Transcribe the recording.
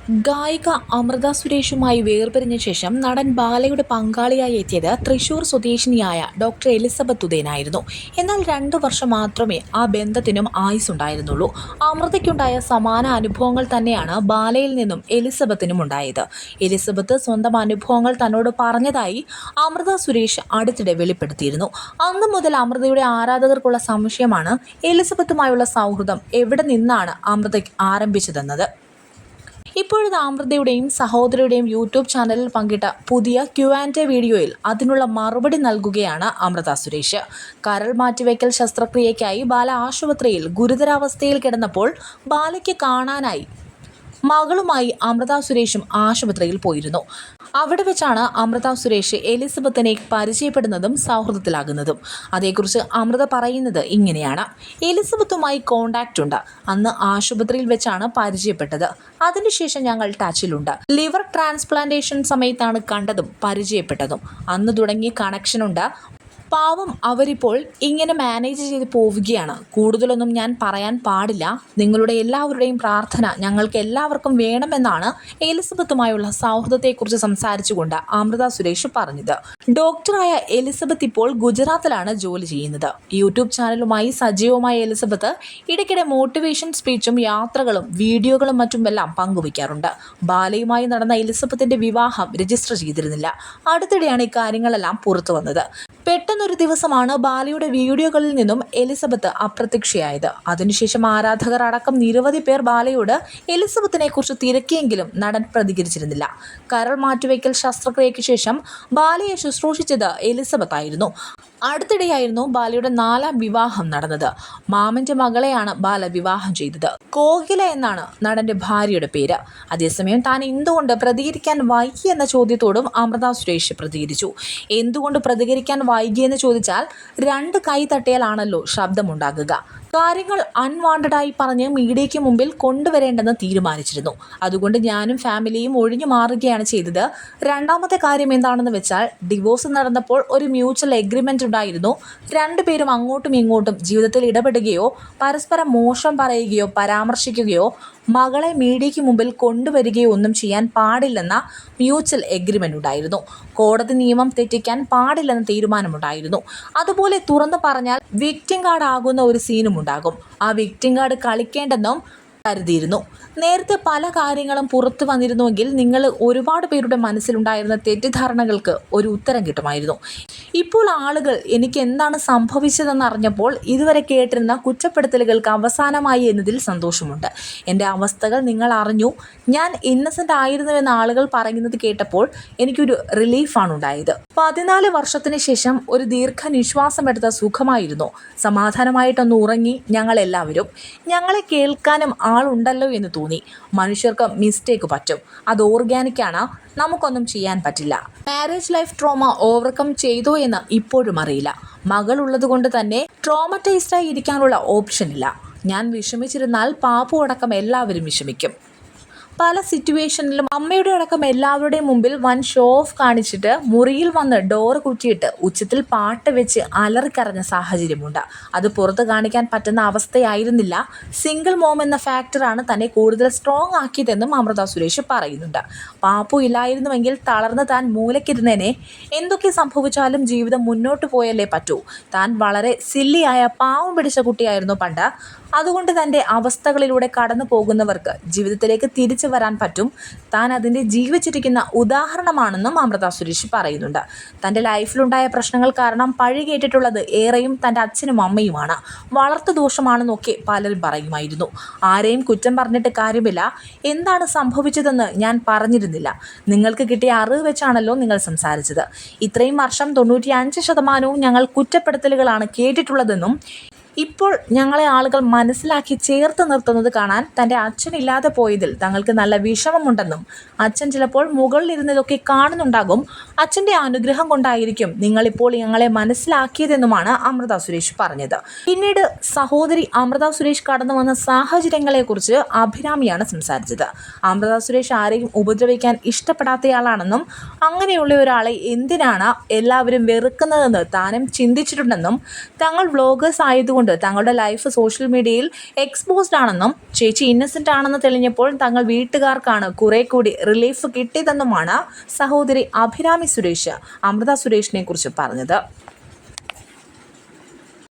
ഗായിക അമൃത സുരേഷുമായി വേർപിരിഞ്ഞ ശേഷം നടൻ ബാലയുടെ പങ്കാളിയായി എത്തിയത് തൃശൂർ സ്വദേശിനിയായ ഡോക്ടർ എലിസബത്ത് ഉദയനായിരുന്നു. എന്നാൽ 2 വർഷം മാത്രമേ ആ ബന്ധത്തിനും ആയുസ്സുണ്ടായിരുന്നുള്ളൂ. അമൃതയ്ക്കുണ്ടായ സമാന അനുഭവങ്ങൾ തന്നെയാണ് ബാലയിൽ നിന്നും എലിസബത്തിനും ഉണ്ടായത്. എലിസബത്ത് സ്വന്തം അനുഭവങ്ങൾ തന്നോട് പറഞ്ഞതായി അമൃത സുരേഷ് അടുത്തിടെ വെളിപ്പെടുത്തിയിരുന്നു. അന്നു മുതൽ അമൃതയുടെ ആരാധകർക്കുള്ള സംശയമാണ് എലിസബത്തുമായുള്ള സൗഹൃദം എവിടെ നിന്നാണ് അമൃത ആരംഭിച്ചതെന്നത്. ഇപ്പോഴത്തെ അമൃതയുടെയും സഹോദരിയുടെയും യൂട്യൂബ് ചാനലിൽ പങ്കിട്ട പുതിയ Q&A വീഡിയോയിൽ അതിനുള്ള മറുപടി നൽകുകയാണ് അമൃത സുരേഷ്. കരൾ മാറ്റിവയ്ക്കൽ ശസ്ത്രക്രിയയ്ക്കായി ബാല ആശുപത്രിയിൽ ഗുരുതരാവസ്ഥയിൽ കിടന്നപ്പോൾ ബാലയ്ക്ക് കാണാനായി മകളുമായി അമൃത സുരേഷും ആശുപത്രിയിൽ പോയിരുന്നു. അവിടെ വെച്ചാണ് അമൃത സുരേഷ് എലിസബത്തിനെ പരിചയപ്പെടുന്നതും സൗഹൃദത്തിലാകുന്നതും. അതേക്കുറിച്ച് അമൃത പറയുന്നത് ഇങ്ങനെയാണ്: എലിസബത്തുമായി കോണ്ടാക്റ്റ് ഉണ്ട്. അന്ന് ആശുപത്രിയിൽ വെച്ചാണ് പരിചയപ്പെട്ടത്. അതിനുശേഷം ഞങ്ങൾ ടച്ചിലുണ്ട്. ലിവർ ട്രാൻസ്പ്ലാന്റേഷൻ സമയത്താണ് കണ്ടതും പരിചയപ്പെട്ടതും. അന്ന് തുടങ്ങിയ കണക്ഷനുണ്ട്. പാവം, അവരിപ്പോൾ ഇങ്ങനെ മാനേജ് ചെയ്ത് പോവുകയാണ്. കൂടുതലൊന്നും ഞാൻ പറയാൻ പാടില്ല. നിങ്ങളുടെ എല്ലാവരുടെയും പ്രാർത്ഥന ഞങ്ങൾക്ക് എല്ലാവർക്കും വേണമെന്നാണ് എലിസബത്തുമായുള്ള സൗഹൃദത്തെക്കുറിച്ച് സംസാരിച്ചുകൊണ്ട് അമൃത സുരേഷ് പറഞ്ഞത്. ഡോക്ടറായ എലിസബത്ത് ഇപ്പോൾ ഗുജറാത്തിലാണ് ജോലി ചെയ്യുന്നത്. യൂട്യൂബ് ചാനലുമായി സജീവമായ എലിസബത്ത് ഇടയ്ക്കിടെ മോട്ടിവേഷൻ സ്പീച്ചും യാത്രകളും വീഡിയോകളും മറ്റുമെല്ലാം പങ്കുവയ്ക്കാറുണ്ട്. ബാലയുമായി നടന്ന എലിസബത്തിന്റെ വിവാഹം രജിസ്റ്റർ ചെയ്തിരുന്നില്ല. അടുത്തിടെയാണ് ഇക്കാര്യങ്ങളെല്ലാം പുറത്തു വന്നത്. പെട്ടെന്നൊരു ദിവസമാണ് ബാലയുടെ വീഡിയോകളിൽ നിന്നും എലിസബത്ത് അപ്രത്യക്ഷയായത്. അതിനുശേഷം ആരാധകർ അടക്കം നിരവധി പേർ ബാലയോട് എലിസബത്തിനെ കുറിച്ച് തിരക്കിയെങ്കിലും നടൻ പ്രതികരിച്ചിരുന്നില്ല. കരൾ മാറ്റിവയ്ക്കൽ ശസ്ത്രക്രിയയ്ക്ക് ശേഷം ബാലയെ ശുശ്രൂഷിച്ചത് എലിസബത്ത് ആയിരുന്നു. അടുത്തിടെയായിരുന്നു ബാലയുടെ 4ാം വിവാഹം നടന്നത്. മാമന്റെ മകളെയാണ് ബാല വിവാഹം ചെയ്തത്. കോകില എന്നാണ് നടന്റെ ഭാര്യയുടെ പേര്. അതേസമയം താൻ എന്തുകൊണ്ട് പ്രതികരിക്കാൻ വൈകി എന്ന ചോദ്യത്തോടും അമൃത സുരേഷ് പ്രതികരിച്ചു. എന്തുകൊണ്ട് പ്രതികരിക്കാൻ വൈകിയെന്ന് ചോദിച്ചാൽ 2 കൈ തട്ടിയാലാണല്ലോ ശബ്ദമുണ്ടാകുക. കാര്യങ്ങൾ അൺവാണ്ടഡായി പറഞ്ഞ് മീഡിയയ്ക്ക് മുമ്പിൽ കൊണ്ടുവരേണ്ടെന്ന് തീരുമാനിച്ചിരുന്നു. അതുകൊണ്ട് ഞാനും ഫാമിലിയും ഒഴിഞ്ഞു മാറുകയാണ് ചെയ്തത്. രണ്ടാമത്തെ കാര്യം എന്താണെന്ന് വെച്ചാൽ, ഡിവോഴ്സ് നടന്നപ്പോൾ ഒരു മ്യൂച്വൽ എഗ്രിമെന്റ് ഉണ്ടായിരുന്നു. 2 പേരും അങ്ങോട്ടും ഇങ്ങോട്ടും ജീവിതത്തിൽ ഇടപെടുകയോ പരസ്പരം മോശം പറയുകയോ പരാമർശിക്കുകയോ മകളെ മീഡിയയ്ക്ക് മുമ്പിൽ കൊണ്ടുവരികയോ ഒന്നും ചെയ്യാൻ പാടില്ലെന്ന മ്യൂച്വൽ എഗ്രിമെന്റ് ഉണ്ടായിരുന്നു. കോടതി നിയമം തെറ്റിക്കാൻ പാടില്ലെന്ന തീരുമാനമുണ്ടായിരുന്നു. അതുപോലെ തുറന്നു പറഞ്ഞാൽ വിക്ടിം കാർഡ് ആകുന്ന ഒരു സീനും ഉണ്ടാകും. ആ വിക്ടിം കാർഡ് കളിക്കേണ്ടെന്നും കരുതിയിരുന്നു. നേരത്തെ പല കാര്യങ്ങളും പുറത്തു വന്നിരുന്നുവെങ്കിൽ നിങ്ങൾ ഒരുപാട് പേരുടെ മനസ്സിലുണ്ടായിരുന്ന തെറ്റിദ്ധാരണകൾക്ക് ഒരു ഉത്തരം കിട്ടുമായിരുന്നു. ഇപ്പോൾ ആളുകൾ എനിക്ക് എന്താണ് സംഭവിച്ചതെന്ന് അറിഞ്ഞപ്പോൾ ഇതുവരെ കേട്ടിരുന്ന കുറ്റപ്പെടുത്തലുകൾക്ക് അവസാനമായി എന്നതിൽ സന്തോഷമുണ്ട്. എൻ്റെ അവസ്ഥകൾ നിങ്ങൾ അറിഞ്ഞു. ഞാൻ ഇന്നസെൻ്റ് ആയിരുന്നുവെന്ന് ആളുകൾ പറയുന്നത് കേട്ടപ്പോൾ എനിക്കൊരു റിലീഫാണ് ഉണ്ടായത്. 14 വർഷത്തിന് ശേഷം ഒരു ദീർഘനിശ്വാസമെടുത്ത സുഖമായിരുന്നു. സമാധാനമായിട്ടൊന്ന് ഉറങ്ങി ഞങ്ങളെല്ലാവരും. ഞങ്ങളെ കേൾക്കാനും ആളുണ്ടല്ലോ എന്ന് തോന്നി. മനുഷ്യർക്ക് മിസ്റ്റേക്ക് പറ്റും. അത് ഓർഗാനിക്കാണ്. നമുക്കൊന്നും ചെയ്യാൻ പറ്റില്ല. മാരേജ് ലൈഫ് ട്രോമ ഓവർകം ചെയ്തോ എന്ന് ഇപ്പോഴും അറിയില്ല. മകൾ ഉള്ളതുകൊണ്ട് തന്നെ ട്രോമറ്റൈസ്ഡായി ഇരിക്കാനുള്ള ഓപ്ഷനില്ല. ഞാൻ വിഷമിച്ചിരുന്നാൽ പാപ്പു അടക്കം എല്ലാവരും വിഷമിക്കും. പല സിറ്റുവേഷനിലും അമ്മയുടെ അടക്കം എല്ലാവരുടെയും മുമ്പിൽ വൻ ഷോ ഓഫ് കാണിച്ചിട്ട് മുറിയിൽ വന്ന് ഡോറ് കുറ്റിയിട്ട് ഉച്ചത്തിൽ പാട്ട് വെച്ച് അലറിക്കറഞ്ഞ സാഹചര്യമുണ്ട്. അത് പുറത്ത് കാണിക്കാൻ പറ്റുന്ന അവസ്ഥയായിരുന്നില്ല. സിംഗിൾ മോം എന്ന ഫാക്ടറാണ് തന്നെ കൂടുതൽ സ്ട്രോങ് ആക്കിയതെന്നും അമൃത സുരേഷ് പറയുന്നുണ്ട്. പാപ്പു ഇല്ലായിരുന്നുവെങ്കിൽ തളർന്ന് താൻ മൂലക്കിരുന്നേനെ. എന്തൊക്കെ സംഭവിച്ചാലും ജീവിതം മുന്നോട്ട് പോയല്ലേ പറ്റൂ. താൻ വളരെ സില്ലിയായ പാവം പിടിച്ച കുട്ടിയായിരുന്നു പണ്ട്. അതുകൊണ്ട് തൻ്റെ അവസ്ഥകളിലൂടെ കടന്നു പോകുന്നവർക്ക് ജീവിതത്തിലേക്ക് തിരിച്ചു വരാൻ പറ്റും. താൻ അതിൻ്റെ ജീവിച്ചിരിക്കുന്ന ഉദാഹരണമാണെന്നും അമൃത സുരേഷ് പറയുന്നുണ്ട്. തൻ്റെ ലൈഫിലുണ്ടായ പ്രശ്നങ്ങൾ കാരണം പഴി കേട്ടിട്ടുള്ളത് ഏറെയും തൻ്റെ അച്ഛനും അമ്മയുമാണ്. വളർത്തു ദോഷമാണെന്നൊക്കെ പലരും പറയുമായിരുന്നു. ആരെയും കുറ്റം പറഞ്ഞിട്ട് കാര്യമില്ല. എന്താണ് സംഭവിച്ചതെന്ന് ഞാൻ പറഞ്ഞിരുന്നില്ല. നിങ്ങൾക്ക് കിട്ടിയ അറിവ് വെച്ചാണല്ലോ നിങ്ങൾ സംസാരിച്ചത്. ഇത്രയും വർഷം 95% ഞങ്ങൾ കുറ്റപ്പെടുത്തലുകളാണ് കേട്ടിട്ടുള്ളതെന്നും ഇപ്പോൾ ഞങ്ങളെ ആളുകൾ മനസ്സിലാക്കി ചേർത്ത് നിർത്തുന്നത് കാണാൻ തൻ്റെ അച്ഛനില്ലാതെ പോയതിൽ തങ്ങൾക്ക് നല്ല വിഷമമുണ്ടെന്നും അച്ഛൻ ചിലപ്പോൾ മുകളിലിരുന്നതൊക്കെ കാണുന്നുണ്ടാകും. അച്ഛൻ്റെ അനുഗ്രഹം കൊണ്ടായിരിക്കും നിങ്ങളിപ്പോൾ ഞങ്ങളെ മനസ്സിലാക്കിയതെന്നുമാണ് അമൃത സുരേഷ് പറഞ്ഞത്. പിന്നീട് സഹോദരി അമൃത സുരേഷ് കടന്നു വന്ന സാഹചര്യങ്ങളെക്കുറിച്ച് അഭിരാമിയാണ് സംസാരിച്ചത്. അമൃത സുരേഷ് ആരെയും ഉപദ്രവിക്കാൻ ഇഷ്ടപ്പെടാത്തയാളാണെന്നും അങ്ങനെയുള്ള ഒരാളെ എന്തിനാണ് എല്ലാവരും വെറുക്കുന്നതെന്ന് താനും ചിന്തിച്ചിട്ടുണ്ടെന്നും തങ്ങൾ വ്ലോഗേഴ്സ് ആയതുകൊണ്ട് പറഞ്ഞുകൊണ്ട് തങ്ങളുടെ ലൈഫ് സോഷ്യൽ മീഡിയയിൽ എക്സ്പോസ്ഡ് ആണെന്നും ചേച്ചി ഇന്നസെൻ്റ് ആണെന്ന് തെളിഞ്ഞപ്പോൾ തങ്ങൾ വീട്ടുകാർക്കാണ് കുറെ കൂടി റിലീഫ് കിട്ടിയതെന്നുമാണ് സഹോദരി അഭിരാമി സുരേഷ് അമൃത സുരേഷിനെ കുറിച്ച് പറഞ്ഞത്.